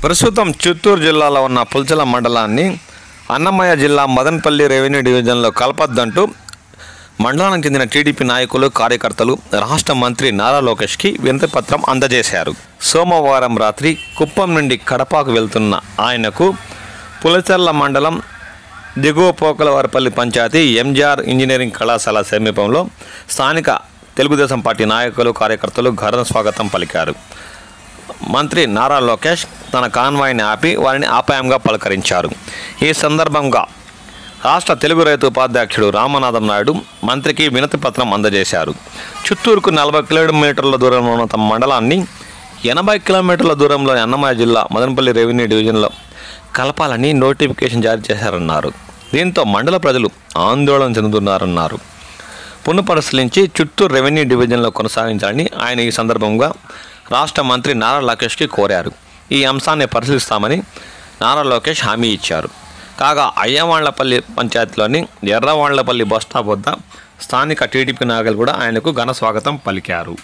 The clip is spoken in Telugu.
ప్రస్తుతం చిత్తూరు జిల్లాలో ఉన్న పుల్చల మండలాన్ని అన్నమయ్య జిల్లా మదనపల్లి రెవెన్యూ డివిజన్లో కలపొద్దంటూ మండలానికి చెందిన టీడీపీ నాయకులు కార్యకర్తలు రాష్ట్ర మంత్రి నారా లోకేష్కి వినతిపత్రం అందజేశారు. సోమవారం రాత్రి కుప్పం నుండి కడపకు వెళ్తున్న ఆయనకు పులచర్ల మండలం దిగువ పోకలవారిపల్లి పంచాయతీ ఎంజీఆర్ ఇంజనీరింగ్ కళాశాల సమీపంలో స్థానిక తెలుగుదేశం పార్టీ నాయకులు కార్యకర్తలు ఘన స్వాగతం పలికారు. మంత్రి నారా లోకేష్ తన కాన్వాయ్ని ఆపి వారిని ఆప్యాయంగా పలకరించారు. ఈ సందర్భంగా రాష్ట్ర తెలుగు రైతు ఉపాధ్యక్షుడు రామనాథం నాయుడు మంత్రికి వినతి పత్రం అందజేశారు. చిత్తూరుకు 40 కిలోమీటర్ల దూరంలో ఉన్న తమ మండలాన్ని 80 కిలోమీటర్ల దూరంలో అన్నమయ్య జిల్లా మదనపల్లి రెవెన్యూ డివిజన్లో కలపాలని నోటిఫికేషన్ జారీ చేశారన్నారు. దీంతో మండల ప్రజలు ఆందోళన చెందుతున్నారన్నారు. పునఃపరిశీలించి చిత్తూరు రెవెన్యూ డివిజన్లో కొనసాగించాలని ఆయన ఈ సందర్భంగా రాష్ట్ర మంత్రి నారా లోకేష్కి కోరారు. ఈ అంశాన్ని పరిశీలిస్తామని నారా లోకేష్ హామీ ఇచ్చారు. కాగా అయ్యవాళ్లపల్లి పంచాయతీలోని ఎర్రవాళ్లపల్లి బస్టాప్ వద్ద స్థానిక టీడీపీ నాయకులు కూడా ఆయనకు ఘన స్వాగతం పలికారు.